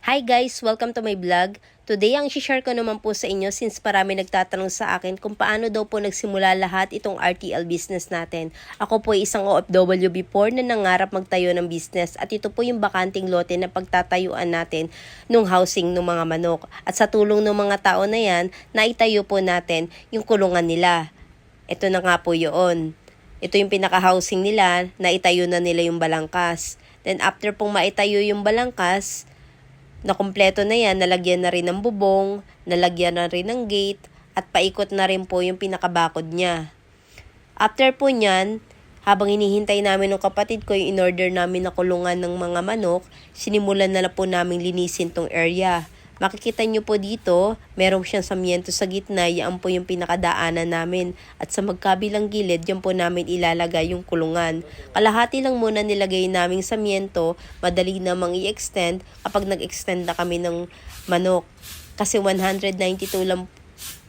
Hi guys! Welcome to my vlog. Today, ang share ko naman po sa inyo since parami nagtatanong sa akin kung paano daw po nagsimula lahat itong RTL business natin. Ako po ay isang OFW before na nangarap magtayo ng business at ito po yung bakanting lote na pagtatayuan natin nung housing ng mga manok. At sa tulong ng mga tao na yan, naitayo po natin yung kulungan nila. Ito na nga po yun. Ito yung pinaka-housing nila, naitayo na nila yung balangkas. Then after pong maitayo yung balangkas, na kumpleto na yan, nalagyan na rin ng bubong, nalagyan na rin ng gate, at paikot na rin po yung pinakabakod niya. After po nyan, habang hinihintay namin ng kapatid ko yung in-order namin na kulungan ng mga manok, sinimulan na po namin linisin tong area. Makikita nyo po dito, meron siyang samyento sa gitna, yan po yung pinakadaanan namin. At sa magkabilang gilid, yan po namin ilalagay yung kulungan. Kalahati lang muna nilagay naming samyento, madali namang i-extend kapag nag-extend na kami ng manok. Kasi 192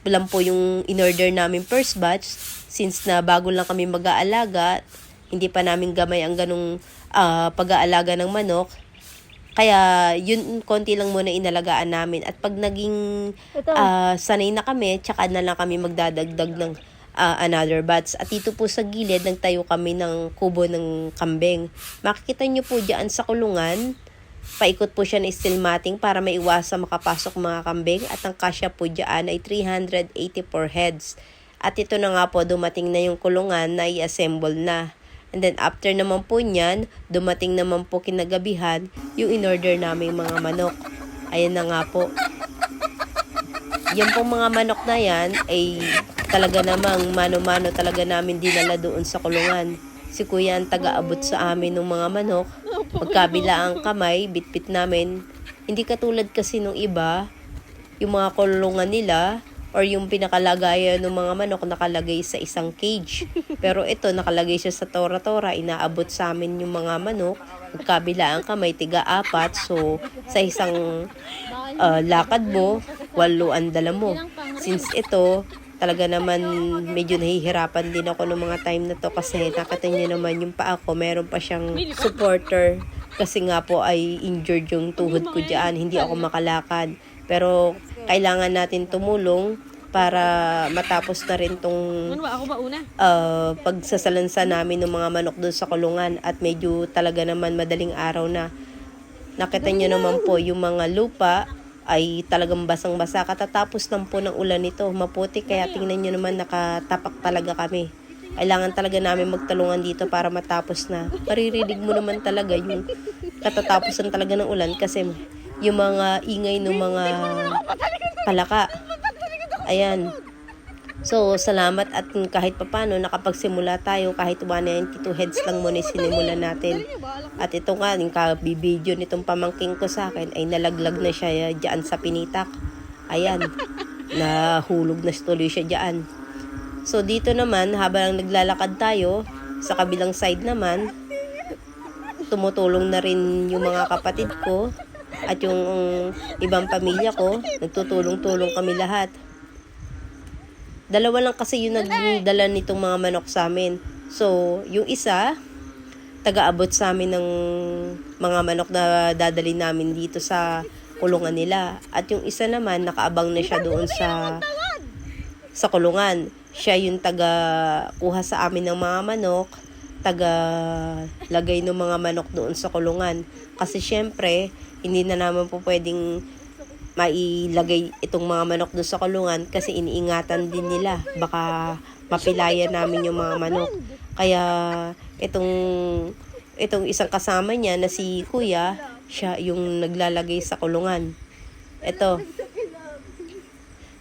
lang po yung in-order namin first batch, since na bago lang kami mag-aalaga, hindi pa namin gamay ang ganong pag-aalaga ng manok. Kaya yun, konti lang muna inalagaan namin. At pag naging sanay na kami, tsaka na lang kami magdadagdag ng another batch. At dito po sa gilid, nagtayo kami ng kubo ng kambing. Makikita nyo po dyan sa kulungan, paikot po siya ng steel matting para maiwasan makapasok mga kambing. At ang kasya po dyan ay 384 heads. At ito na nga po, dumating na yung kulungan na i-assemble na. And then after naman po niyan, dumating naman po kinagabihan yung in-order naming mga manok. Ayan na nga po. Yan pong mga manok na yan ay talaga namang mano-mano talaga namin dinala doon sa kulungan. Si kuya ang taga-abot sa amin ng mga manok. Magkabila ang kamay, bitbit namin. Hindi katulad kasi nung iba, yung mga kulungan nila, or yung pinakalagayan ng mga manok nakalagay sa isang cage. Pero ito, nakalagay siya sa tora-tora, inaabot sa amin yung mga manok. Magkabila ang kamay, tiga-apat. So, sa isang lakad mo, 8 ang dala mo. Since ito, talaga naman medyo nahihirapan din ako ng mga time na to kasi nakita niyo naman yung paa ko, meron pa siyang supporter. Kasi nga po ay injured yung tuhod ko dyan, hindi ako makalakad. Pero kailangan natin tumulong para matapos na rin tong pagsasalansa namin ng mga manok doon sa kulungan. At medyo talaga naman madaling araw na. Nakita nyo naman po yung mga lupa ay talagang basang-basa. Katatapos lang po ng ulan nito, maputi, kaya tingnan nyo naman nakatapak talaga kami. Kailangan talaga namin magtalungan dito para matapos na. Maririnig mo naman talaga yung katatapusan talaga ng ulan kasi yung mga ingay ng mga palaka. Ayan. So, salamat at kahit papano nakapagsimula tayo, kahit 192 heads lang muna sinimula natin. At ito nga, yung kabibideo nitong pamangking ko sa akin ay nalaglag na siya dyan sa pinitak. Ayan. Nahulog na tuloy siya dyan. So, dito naman, habang naglalakad tayo, sa kabilang side naman, tumutulong na rin yung mga kapatid ko at yung ibang pamilya ko. Nagtutulong-tulong kami lahat. Dalawa lang kasi yung nagdala nitong mga manok sa amin. So, yung isa, taga-abot sa amin ng mga manok na dadali namin dito sa kulungan nila. At yung isa naman, nakaabang na siya doon sa kulungan. Siya yung taga-kuha sa amin ng mga manok, taga-lagay ng mga manok doon sa kulungan. Kasi syempre, hindi na naman po pwedeng mailagay itong mga manok doon sa kulungan kasi iniingatan din nila. Baka mapilayan namin yung mga manok. Kaya itong isang kasama niya na si kuya, siya yung naglalagay sa kulungan. Ito.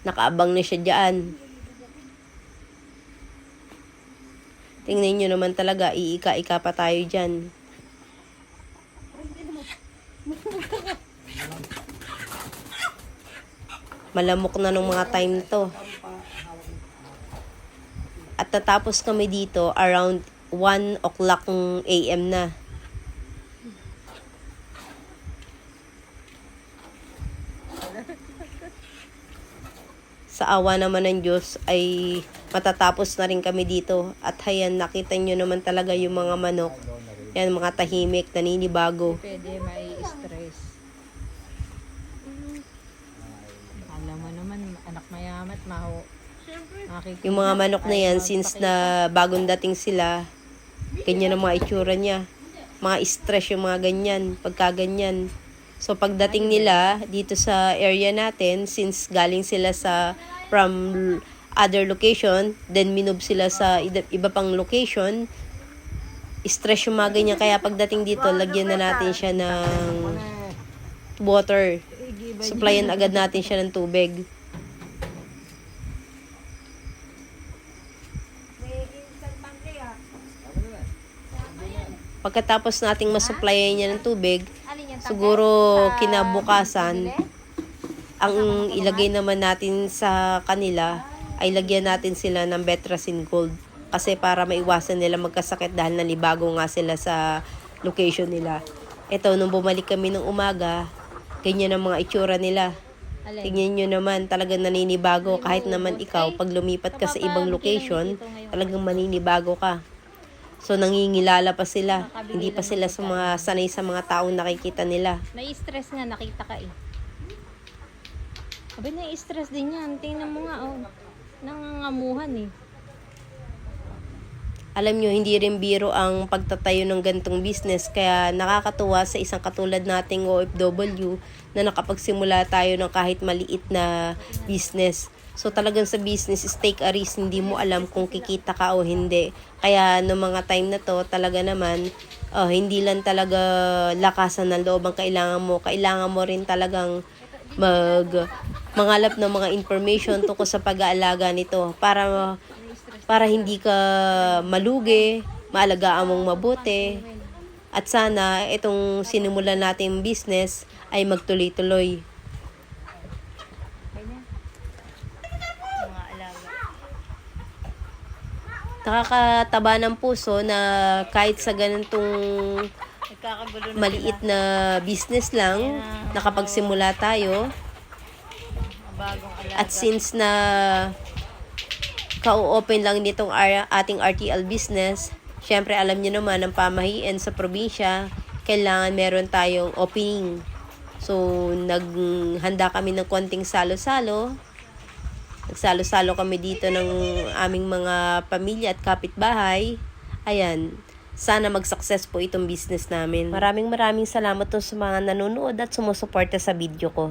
Nakaabang na siya dyan. Tingnan nyo naman talaga, iika-ika pa tayo dyan. Malamok na nung mga time to. At natapos kami dito around 1 o'clock AM na. Sa awa naman ng Diyos ay matatapos na rin kami dito. At hayan, nakita nyo naman talaga yung mga manok. Yan, mga tahimik, naninibago. Pwede may stress. Salamat, Maho. Makikita. Yung mga manok na yan, Ayaw since magpakita. na bagong dating sila, ganyan ang mga itsura niya. Mga stress yung mga ganyan, pagka ganyan. So pagdating nila dito sa area natin, since galing sila from other location, then minob sila sa iba pang location, stress yung mga ganyan. Kaya pagdating dito, lagyan na natin siya ng water. Supplyan agad natin siya ng tubig. Pagkatapos nating masupplyan niya ng tubig, siguro kinabukasan, ang ilagay naman natin sa kanila ay lagyan natin sila ng Betracin Gold. Kasi para maiwasan nila magkasakit dahil nalibago nga sila sa location nila. Ito, nung bumalik kami ng umaga, ganyan ang mga itsura nila. Tingnan nyo naman, talagang naninibago. Kahit naman ikaw, pag lumipat ka sa ibang location, talagang maninibago ka. So, nangingilala pa sila. Hindi pa sila sa mga sanay sa mga taong nakikita nila. Nai-stress nga, nakita ka eh. Abay, nai-stress din yan. Tingnan mo nga, oh. Nangangamuhan eh. Alam nyo, hindi rin biro ang pagtatayo ng gantong business. Kaya nakakatuwa sa isang katulad nating OFW na nakapagsimula tayo ng kahit maliit na business. So talagang sa business is take a risk, hindi mo alam kung kikita ka o hindi. Kaya no mga time na to, talaga naman, hindi lang talaga lakasan ng loob ang kailangan mo. Kailangan mo rin talagang mangalap ng mga information tungkol sa pag-aalaga nito para hindi ka malugi, maalagaan mong mabuti. At sana itong sinimulan nating business ay magtuloy-tuloy. Nakakataba ng puso na kahit sa ganitong maliit na business lang, nakapagsimula tayo. At since na ka-open lang nitong ating RTL business, syempre alam niyo naman ang pamahiin sa probinsya, kailangan meron tayong opening. So, naghanda kami ng konting salo-salo. Nagsalo-salo kami dito ng aming mga pamilya at kapitbahay. Ayan, sana mag-success po itong business namin. Maraming salamat to sa mga nanonood at sumusuporta sa video ko.